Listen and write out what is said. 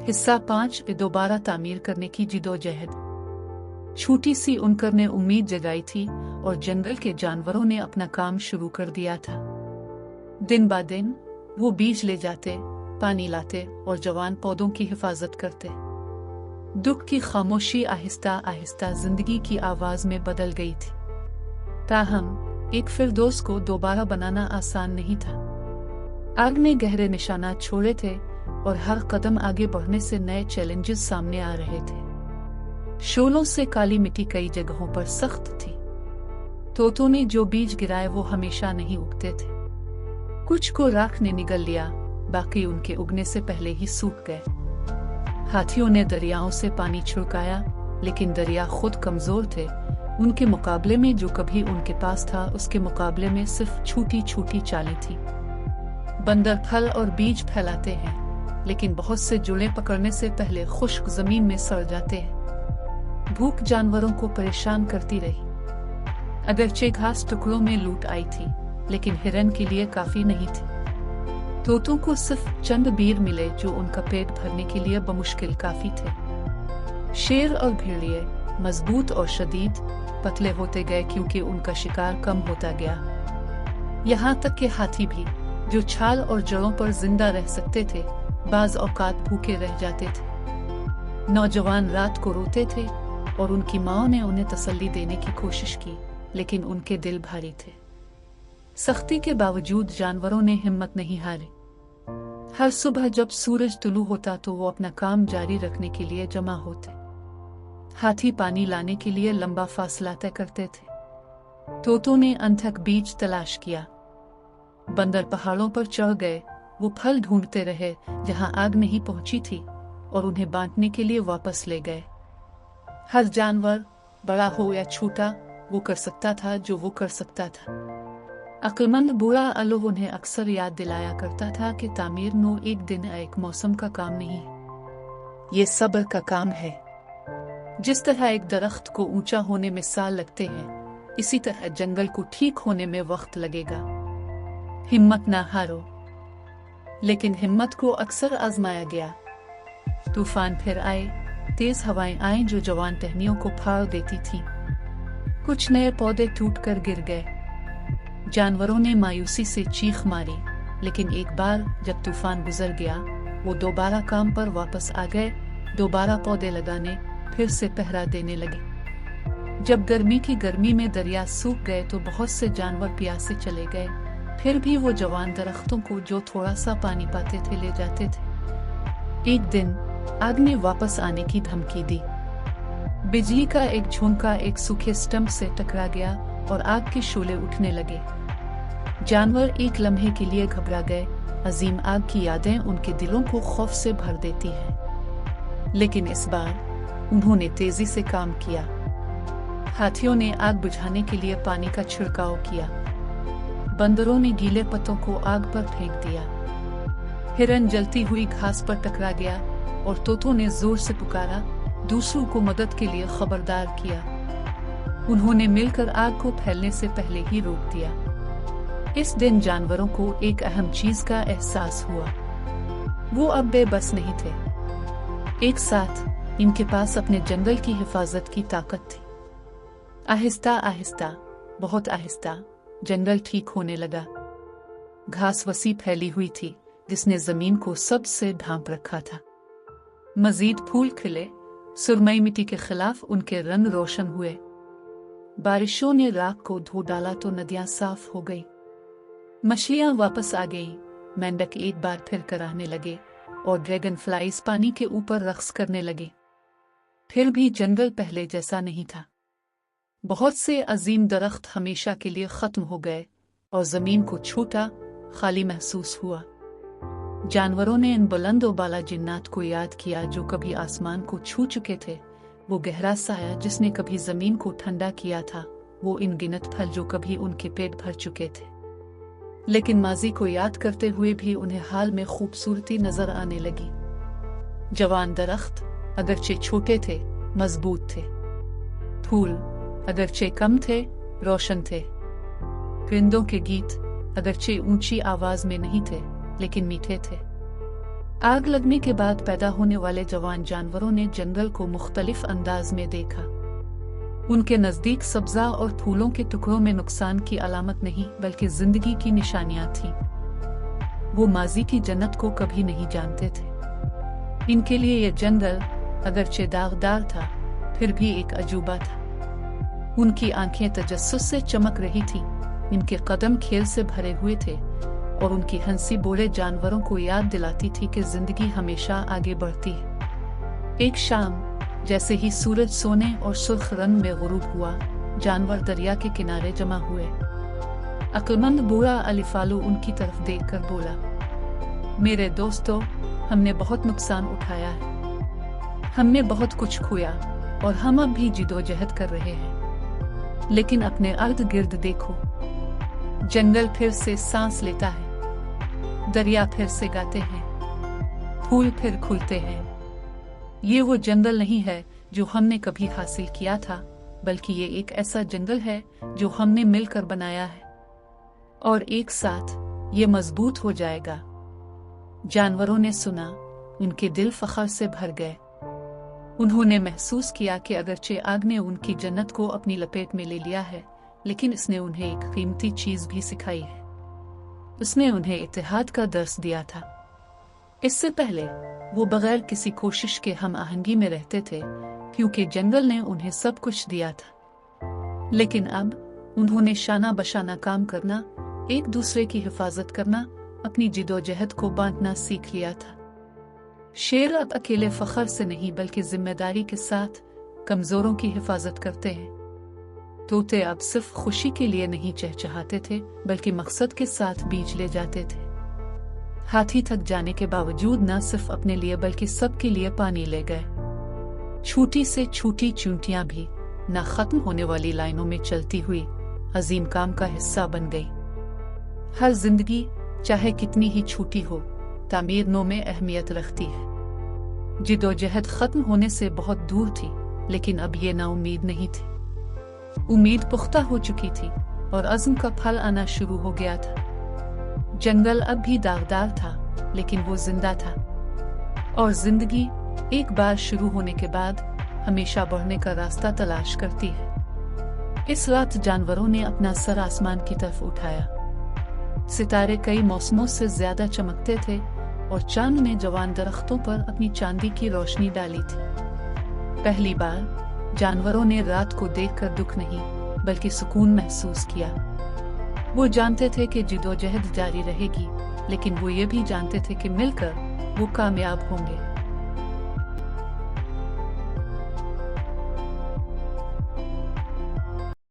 हिस्सा 5 दोबारा तामीर करने की जिदोजहद। छोटी सी उनकर ने उम्मीद जगाई थी और जंगल के जानवरों ने अपना काम शुरू कर दिया था। दिन ब दिन वो बीज ले जाते, पानी लाते और जवान पौधों की हिफाजत करते। दुख की खामोशी आहिस्ता आहिस्ता जिंदगी की आवाज में बदल गई थी। ताहम एक फिरदौस को दोबारा बनाना आसान नहीं था। आग ने गहरे निशानात छोड़े थे और हर कदम आगे बढ़ने से नए चैलेंजेस सामने आ रहे थे। शोलों से काली मिट्टी कई जगहों पर सख्त थी। तोतों ने जो बीज गिराए वो हमेशा नहीं उगते थे। कुछ को राख ने निगल लिया, बाकी उनके उगने से पहले ही सूख गए। हाथियों ने दरियाओं से पानी छिड़काया, लेकिन दरिया खुद कमजोर थे। उनके मुकाबले में जो कभी उनके पास था, उसके मुकाबले में सिर्फ छोटी छोटी चालें थी। बंदर फल और बीज फैलाते हैं, लेकिन बहुत से जुड़े पकड़ने से पहले खुश्क जमीन में सड़ जाते हैं। भूख जानवरों को परेशान करती रही। अगरचे घास टुकड़ों में लूट आई थी, लेकिन हिरन के लिए काफी नहीं थी। तोतों को सिर्फ चंद बीर मिले जो उनका पेट भरने के लिए बमुश्किल काफी थे। शेर और भेड़िए मजबूत और शदीद पतले होते गए क्योंकि उनका शिकार कम होता गया। यहाँ तक कि हाथी भी, जो छाल और जड़ों पर जिंदा रह सकते थे, बाज औकात भूखे रह जाते थे। नौजवान रात को रोते थे और उनकी माँओं ने उन्हें तसल्ली देने की कोशिश की, लेकिन उनके दिल भारी थे। सख्ती के बावजूद जानवरों ने हिम्मत नहीं हारी। हर सुबह जब सूरज तुलू होता तो वो अपना काम जारी रखने के लिए जमा होते। हाथी पानी लाने के लिए लंबा फासला तय करते थे। तोतों ने अनथक बीज तलाश किया। बंदर पहाड़ों पर चढ़ गए। वो फल ढूंढते रहे जहां आग नहीं पहुंची थी और उन्हें बांटने के लिए वापस ले गए। हर जानवर, बड़ा हो या छोटा, वो कर सकता था जो वो कर सकता था। अक्लमंद बूढ़ा अलो उन्हें अक्सर याद दिलाया करता था कि तामीर नो एक दिन एक मौसम का काम नहीं है, ये सब्र का काम है। जिस तरह एक दरख्त को ऊंचा होने में साल लगते हैं, इसी तरह जंगल को ठीक होने में वक्त लगेगा। हिम्मत ना हारो। लेकिन हिम्मत को अक्सर आजमाया गया। तूफान फिर आए, तेज हवाएं आईं जो जवान टहनियों को फाड़ देती थीं। कुछ नए पौधे टूटकर गिर गए। जानवरों ने मायूसी से चीख मारी, लेकिन एक बार जब तूफान गुजर गया, वो दोबारा काम पर वापस आ गए। दोबारा पौधे लगाने, फिर से पहरा देने लगे। जब गर्मी की गर्मी में दरिया सूख गए तो बहुत से जानवर प्यासे चले गए। फिर भी वो जवान दरख्तों को जो थोड़ा सा पानी पाते थे ले जाते थे। एक दिन आग ने वापस आने की धमकी दी। बिजली का एक झोंका एक सूखे स्टंप से टकरा गया और आग के शोले उठने लगे। जानवर एक लम्हे के लिए घबरा गए। अजीम आग की यादें उनके दिलों को खौफ से भर देती हैं। लेकिन इस बार उन्होंने तेजी से काम किया। हाथियों ने आग बुझाने के लिए पानी का छिड़काव किया। बंदरों ने गीले पत्तों को आग पर फेंक दिया। हिरन जलती हुई घास पर टकरा गया और तोतों ने जोर से पुकारा, दूसरों को मदद के लिए खबरदार किया। उन्होंने मिलकर आग को फैलने से पहले ही रोक दिया। इस दिन जानवरों को एक अहम चीज का एहसास हुआ। वो अब बेबस नहीं थे। एक साथ इनके पास अपने जंगल की हिफाजत की ताकत थी। आहिस्ता आहिस्ता, बहुत आहिस्ता, जंगल ठीक होने लगा। घास वसी फैली हुई थी, जिसने जमीन को सबसे ढांप रखा था। मजीद फूल खिले, सुरमई मिट्टी के खिलाफ उनके रंग रोशन हुए। बारिशों ने राख को धो डाला तो नदियां साफ हो गई। मछलियां वापस आ गई। मेंढक एक बार फिर कराहने लगे और ड्रैगन फ्लाइज पानी के ऊपर रक्स करने लगे। फिर भी जंगल पहले जैसा नहीं था। बहुत से अजीम दरख्त हमेशा के लिए खत्म हो गए और जमीन को छोटा, खाली महसूस हुआ। जानवरों ने इन बुलंद बाला जिन्नात को याद किया जो कभी आसमान को छू चुके थे। वो गहरा साया जिसने कभी जमीन को ठंडा किया था। वो इनगिनत फल जो कभी उनके पेट भर चुके थे। लेकिन माजी को याद करते हुए भी उन्हें हाल में खूबसूरती नजर आने लगी। जवान दरख्त अगरचे छोटे थे, मजबूत थे। फूल अगरचे कम थे, रोशन थे। परिंदों के गीत अगरचे ऊंची आवाज में नहीं थे, लेकिन मीठे थे। आग लगने के बाद पैदा होने वाले जवान जानवरों ने जंगल को मुख्तलिफ अंदाज में देखा। उनके नजदीक सब्जा और फूलों के टुकड़ों में नुकसान की अलामत नहीं बल्कि जिंदगी की निशानियां थीं। वो माजी की जन्नत को कभी नहीं जानते थे। इनके लिए यह जंगल अगरचे दागदार था फिर भी एक अजूबा था। उनकी आंखें तजस्सुस से चमक रही थीं, इनके कदम खेल से भरे हुए थे और उनकी हंसी बूढ़े जानवरों को याद दिलाती थी कि जिंदगी हमेशा आगे बढ़ती है। एक शाम जैसे ही सूरज सोने और सुर्ख रंग में गुरूब हुआ, जानवर दरिया के किनारे जमा हुए। अक्लमंद बूढ़ा अलीफालू उनकी तरफ देखकर बोला, मेरे दोस्तों, हमने बहुत नुकसान उठाया है, हमने बहुत कुछ खोया और हम अब भी जिदोजहद कर रहे हैं। लेकिन अपने अर्द गिर्द देखो, जंगल फिर से सांस लेता है, दरिया फिर से गाते हैं, फूल फिर खुलते हैं। ये वो जंगल नहीं है जो हमने कभी हासिल किया था, बल्कि ये एक ऐसा जंगल है जो हमने मिलकर बनाया है और एक साथ ये मजबूत हो जाएगा। जानवरों ने सुना, उनके दिल फख्र से भर गए। उन्होंने महसूस किया कि अगरचे आग ने उनकी जन्नत को अपनी लपेट में ले लिया है, लेकिन इसने उन्हें एक कीमती चीज भी सिखाई है। उसने उन्हें इत्तेहाद का दर्स दिया था। इससे पहले वो बगैर किसी कोशिश के हम आहंगी में रहते थे, क्योंकि जंगल ने उन्हें सब कुछ दिया था। लेकिन अब उन्होंने शाना बशाना काम करना, एक दूसरे की हिफाजत करना, अपनी जिदोजहद को बांटना सीख लिया था। शेर अब अकेले फख्र से नहीं बल्कि जिम्मेदारी के साथ कमजोरों की हिफाजत करते हैं। तोते अब सिर्फ खुशी के लिए नहीं चहचहाते थे बल्कि मकसद के साथ बीज ले जाते थे। हाथी थक जाने के बावजूद न सिर्फ अपने लिए बल्कि सबके लिए पानी ले गए। छोटी से छोटी चींटियां भी न खत्म होने वाली लाइनों में चलती हुई अजीम काम का हिस्सा बन गई। हर जिंदगी चाहे कितनी ही छोटी हो, तामीर नो में अहमियत रखती है। जिदोजहद खत्म होने से बहुत दूर थी, लेकिन अब ये ना उम्मीद नहीं थी। उम्मीद पुख्ता हो चुकी थी और अज़्म का फल आना शुरू हो गया था। जंगल अब भी दागदार था, लेकिन वो जिंदा था और जिंदगी एक बार शुरू होने के बाद हमेशा बढ़ने का रास्ता तलाश करती है। इस रात जानवरों ने अपना सर आसमान की तरफ उठाया। सितारे कई मौसमों से ज्यादा चमकते थे और चांद ने जवान दरख्तों पर अपनी चांदी की रोशनी डाली थी। पहली बार जानवरों ने रात को देखकर दुख नहीं बल्कि सुकून महसूस किया। वो जानते थे कि जिदोजहद जारी रहेगी, लेकिन वो ये भी जानते थे कि मिलकर वो कामयाब होंगे।